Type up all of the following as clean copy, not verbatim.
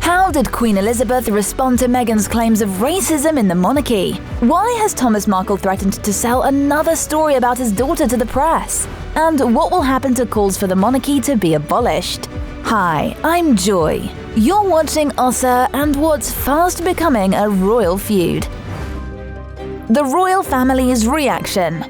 How did Queen Elizabeth respond to Meghan's claims of racism in the monarchy? Why has Thomas Markle threatened to sell another story about his daughter to the press? And what will happen to calls for the monarchy to be abolished? Hi, I'm Joy. You're watching OSSA and what's fast becoming a royal feud. The royal family's reaction.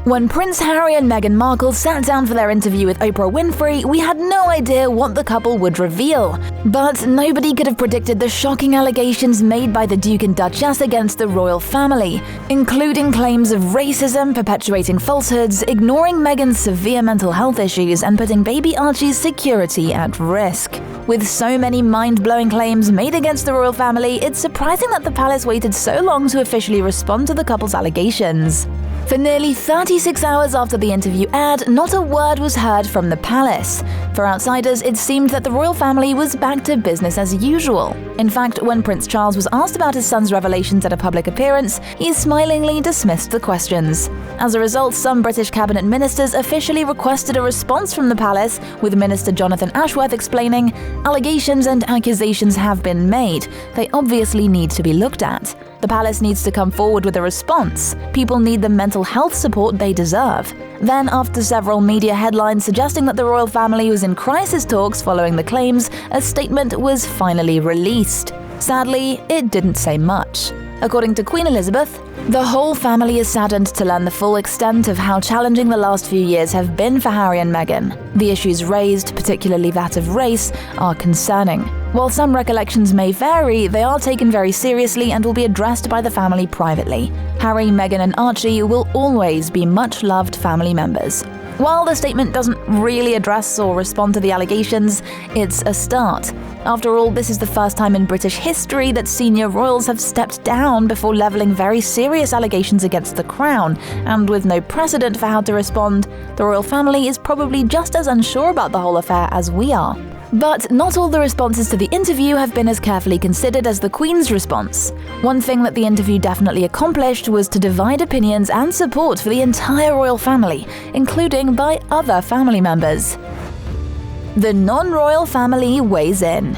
When Prince Harry and Meghan Markle sat down for their interview with Oprah Winfrey, we had no idea what the couple would reveal. But nobody could have predicted the shocking allegations made by the Duke and Duchess against the royal family, including claims of racism, perpetuating falsehoods, ignoring Meghan's severe mental health issues, and putting baby Archie's security at risk. With so many mind-blowing claims made against the royal family, it's surprising that the palace waited so long to officially respond to the couple's allegations. For nearly 36 hours after the interview aired, not a word was heard from the palace. For outsiders, it seemed that the royal family was back to business as usual. In fact, when Prince Charles was asked about his son's revelations at a public appearance, he smilingly dismissed the questions. As a result, some British cabinet ministers officially requested a response from the palace, with Minister Jonathan Ashworth explaining, "Allegations and accusations have been made. They obviously need to be looked at. The palace needs to come forward with a response. People need the mental health support they deserve." Then, after several media headlines suggesting that the royal family was in crisis talks following the claims, a statement was finally released. Sadly, it didn't say much. According to Queen Elizabeth, "The whole family is saddened to learn the full extent of how challenging the last few years have been for Harry and Meghan. The issues raised, particularly that of race, are concerning. While some recollections may vary, they are taken very seriously and will be addressed by the family privately. Harry, Meghan, and Archie will always be much-loved family members." While the statement doesn't really address or respond to the allegations, it's a start. After all, this is the first time in British history that senior royals have stepped down before levelling very serious allegations against the crown, and with no precedent for how to respond, the royal family is probably just as unsure about the whole affair as we are. But not all the responses to the interview have been as carefully considered as the Queen's response. One thing that the interview definitely accomplished was to divide opinions and support for the entire royal family, including by other family members. The non-royal family weighs in.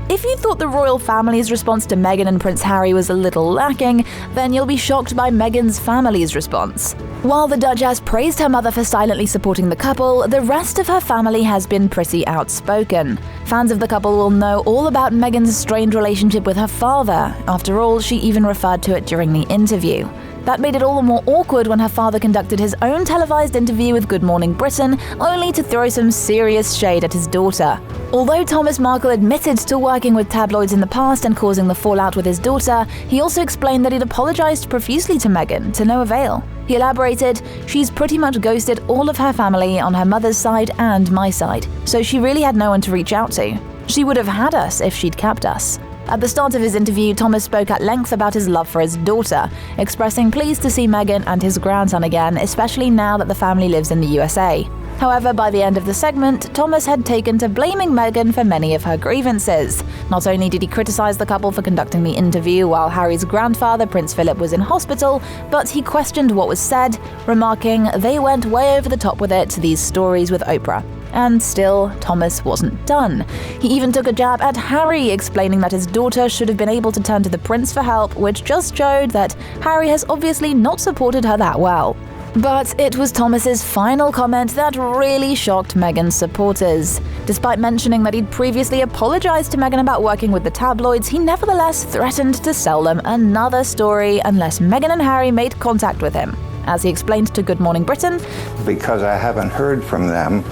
If you thought the royal family's response to Meghan and Prince Harry was a little lacking, then you'll be shocked by Meghan's family's response. While the Duchess praised her mother for silently supporting the couple, the rest of her family has been pretty outspoken. Fans of the couple will know all about Meghan's strained relationship with her father. After all, she even referred to it during the interview. That made it all the more awkward when her father conducted his own televised interview with Good Morning Britain, only to throw some serious shade at his daughter. Although Thomas Markle admitted to working with tabloids in the past and causing the fallout with his daughter, he also explained that he'd apologized profusely to Meghan, to no avail. He elaborated, "She's pretty much ghosted all of her family on her mother's side and my side, so she really had no one to reach out to. She would have had us if she'd kept us." At the start of his interview, Thomas spoke at length about his love for his daughter, expressing pleased to see Meghan and his grandson again, especially now that the family lives in the USA. However, by the end of the segment, Thomas had taken to blaming Meghan for many of her grievances. Not only did he criticize the couple for conducting the interview while Harry's grandfather, Prince Philip, was in hospital, but he questioned what was said, remarking, "They went way over the top with it, these stories with Oprah." And still, Thomas wasn't done. He even took a jab at Harry, explaining that his daughter should have been able to turn to the prince for help, which just showed that Harry has obviously not supported her that well. But it was Thomas's final comment that really shocked Meghan's supporters. Despite mentioning that he'd previously apologized to Meghan about working with the tabloids, he nevertheless threatened to sell them another story unless Meghan and Harry made contact with him. As he explained to Good Morning Britain, "Because I haven't heard from them,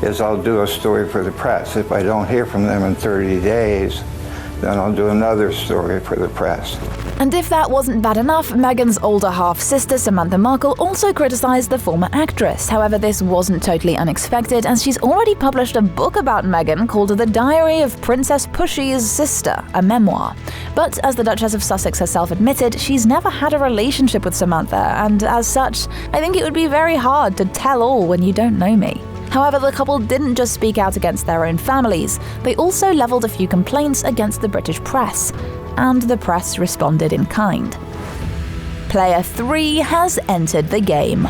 is I'll do a story for the press. If I don't hear from them in 30 days, then I'll do another story for the press." And if that wasn't bad enough, Meghan's older half-sister Samantha Markle also criticized the former actress. However, this wasn't totally unexpected, as she's already published a book about Meghan called The Diary of Princess Pushy's Sister, a memoir. But as the Duchess of Sussex herself admitted, she's never had a relationship with Samantha, and as such, I think it would be very hard to tell all when you don't know me. However, the couple didn't just speak out against their own families, they also leveled a few complaints against the British press. And the press responded in kind. Player 3 has entered the game.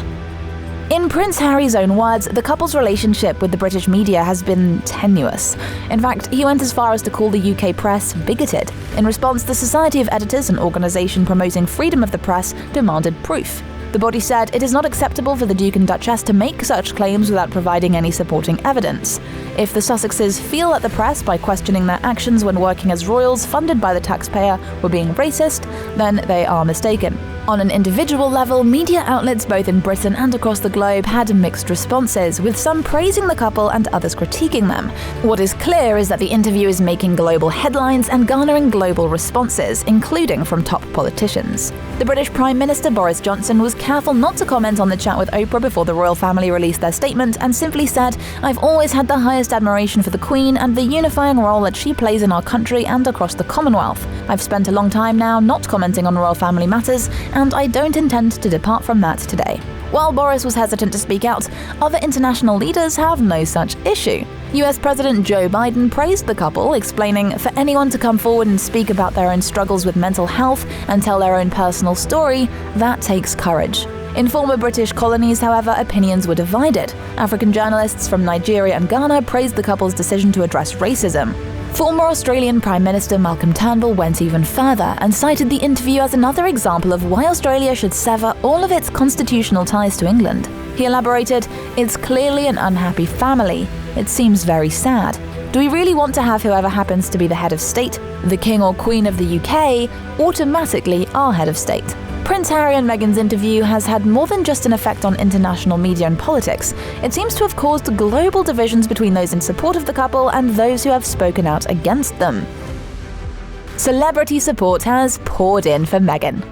In Prince Harry's own words, the couple's relationship with the British media has been tenuous. In fact, he went as far as to call the UK press bigoted. In response, the Society of Editors, an organisation promoting freedom of the press, demanded proof. The body said it is not acceptable for the Duke and Duchess to make such claims without providing any supporting evidence. If the Sussexes feel that the press, by questioning their actions when working as royals funded by the taxpayer, were being racist, then they are mistaken. On an individual level, media outlets both in Britain and across the globe had mixed responses, with some praising the couple and others critiquing them. What is clear is that the interview is making global headlines and garnering global responses, including from top politicians. The British Prime Minister Boris Johnson was careful not to comment on the chat with Oprah before the royal family released their statement, and simply said, "I've always had the highest admiration for the Queen and the unifying role that she plays in our country and across the Commonwealth. I've spent a long time now not commenting on royal family matters, and I don't intend to depart from that today." While Boris was hesitant to speak out, other international leaders have no such issue. US President Joe Biden praised the couple, explaining, "For anyone to come forward and speak about their own struggles with mental health and tell their own personal story, that takes courage." In former British colonies, however, opinions were divided. African journalists from Nigeria and Ghana praised the couple's decision to address racism. Former Australian Prime Minister Malcolm Turnbull went even further and cited the interview as another example of why Australia should sever all of its constitutional ties to England. He elaborated, "It's clearly an unhappy family. It seems very sad. Do we really want to have whoever happens to be the head of state, the King or Queen of the UK, automatically our head of state?" Prince Harry and Meghan's interview has had more than just an effect on international media and politics. It seems to have caused global divisions between those in support of the couple and those who have spoken out against them. Celebrity support has poured in for Meghan.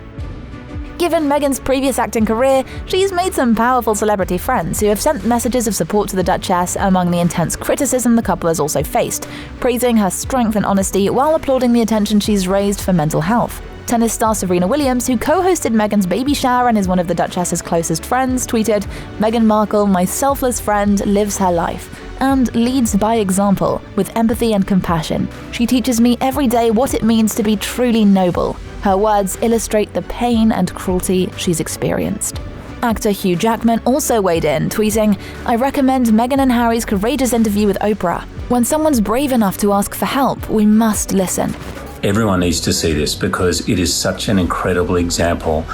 Given Meghan's previous acting career, she's made some powerful celebrity friends who have sent messages of support to the Duchess among the intense criticism the couple has also faced, praising her strength and honesty while applauding the attention she's raised for mental health. Tennis star Serena Williams, who co-hosted Meghan's baby shower and is one of the Duchess's closest friends, tweeted, "Meghan Markle, my selfless friend, lives her life and leads by example, with empathy and compassion. She teaches me every day what it means to be truly noble. Her words illustrate the pain and cruelty she's experienced." Actor Hugh Jackman also weighed in, tweeting, "I recommend Meghan and Harry's courageous interview with Oprah. When someone's brave enough to ask for help, we must listen." Everyone needs to see this because it is such an incredible example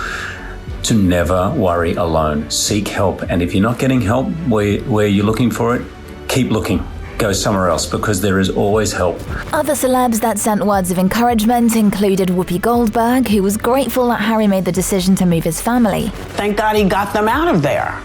to never worry alone. Seek help, and if you're not getting help where you're looking for it, keep looking. Go somewhere else because there is always help. Other celebs that sent words of encouragement included Whoopi Goldberg, who was grateful that Harry made the decision to move his family. Thank God he got them out of there.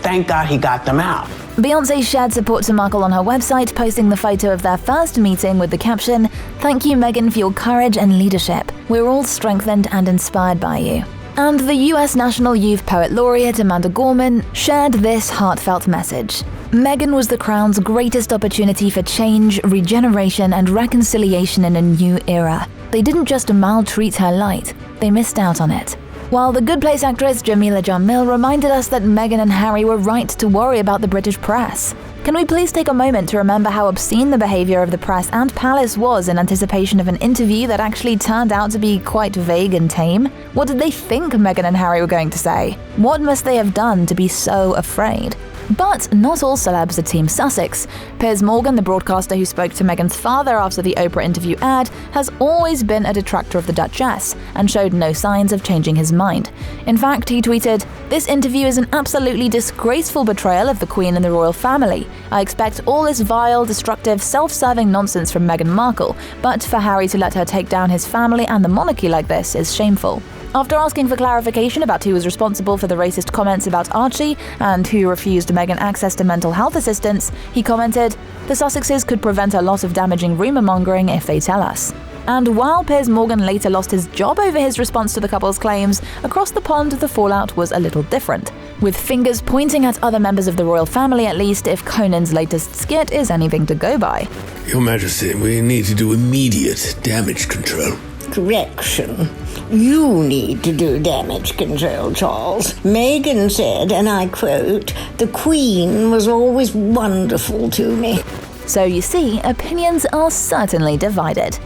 Thank God he got them out. Beyoncé shared support to Markle on her website, posting the photo of their first meeting with the caption, "Thank you, Meghan, for your courage and leadership. We're all strengthened and inspired by you." And the US National Youth Poet Laureate Amanda Gorman shared this heartfelt message. "Meghan was the Crown's greatest opportunity for change, regeneration, and reconciliation in a new era. They didn't just maltreat her light, they missed out on it." While The Good Place actress Jamila Jamil reminded us that Meghan and Harry were right to worry about the British press. Can we please take a moment to remember how obscene the behavior of the press and palace was in anticipation of an interview that actually turned out to be quite vague and tame? What did they think Meghan and Harry were going to say? What must they have done to be so afraid? But not all celebs are Team Sussex. Piers Morgan, the broadcaster who spoke to Meghan's father after the Oprah interview aired, has always been a detractor of the Duchess and showed no signs of changing his mind. In fact, he tweeted, "This interview is an absolutely disgraceful betrayal of the Queen and the royal family. I expect all this vile, destructive, self-serving nonsense from Meghan Markle, but for Harry to let her take down his family and the monarchy like this is shameful." After asking for clarification about who was responsible for the racist comments about Archie and who refused Meghan access to mental health assistance, he commented, "The Sussexes could prevent a lot of damaging rumour-mongering if they tell us." And while Piers Morgan later lost his job over his response to the couple's claims, across the pond the fallout was a little different, with fingers pointing at other members of the royal family, at least if Conan's latest skit is anything to go by. Your Majesty, we need to do immediate damage control. Correction. You need to do damage control, Charles. Meghan said, and I quote, "The Queen was always wonderful to me." So you see, opinions are certainly divided.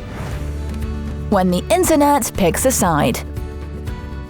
When the internet picks a side.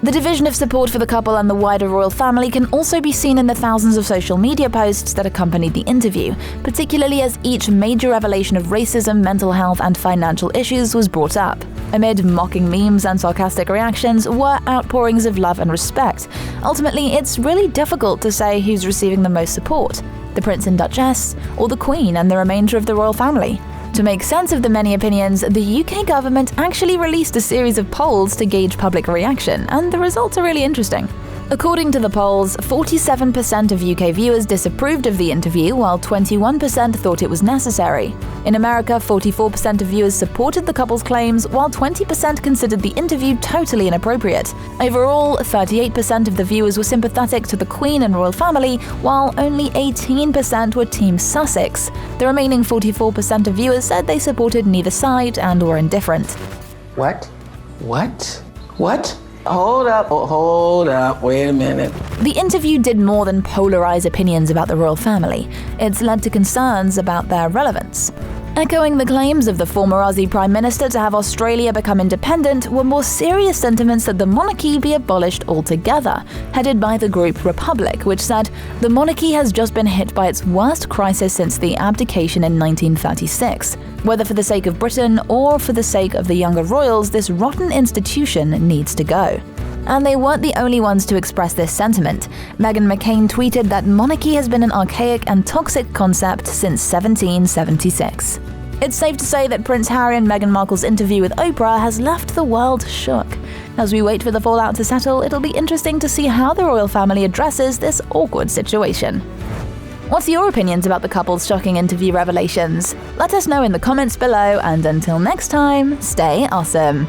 The division of support for the couple and the wider royal family can also be seen in the thousands of social media posts that accompanied the interview, particularly as each major revelation of racism, mental health, and financial issues was brought up. Amid mocking memes and sarcastic reactions were outpourings of love and respect. Ultimately, it's really difficult to say who's receiving the most support, the Prince and Duchess, or the Queen and the remainder of the royal family. To make sense of the many opinions, the UK government actually released a series of polls to gauge public reaction, and the results are really interesting. According to the polls, 47% of UK viewers disapproved of the interview, while 21% thought it was necessary. In America, 44% of viewers supported the couple's claims, while 20% considered the interview totally inappropriate. Overall, 38% of the viewers were sympathetic to the Queen and royal family, while only 18% were Team Sussex. The remaining 44% of viewers said they supported neither side and were indifferent. What? Hold up, wait a minute. The interview did more than polarize opinions about the royal family. It's led to concerns about their relevance. Echoing the claims of the former Aussie Prime Minister to have Australia become independent were more serious sentiments that the monarchy be abolished altogether, headed by the group Republic, which said, "The monarchy has just been hit by its worst crisis since the abdication in 1936. Whether for the sake of Britain or for the sake of the younger royals, this rotten institution needs to go." And they weren't the only ones to express this sentiment. Meghan Markle tweeted that monarchy has been an archaic and toxic concept since 1776. It's safe to say that Prince Harry and Meghan Markle's interview with Oprah has left the world shook. As we wait for the fallout to settle, it'll be interesting to see how the royal family addresses this awkward situation. What's your opinions about the couple's shocking interview revelations? Let us know in the comments below, and until next time, stay awesome.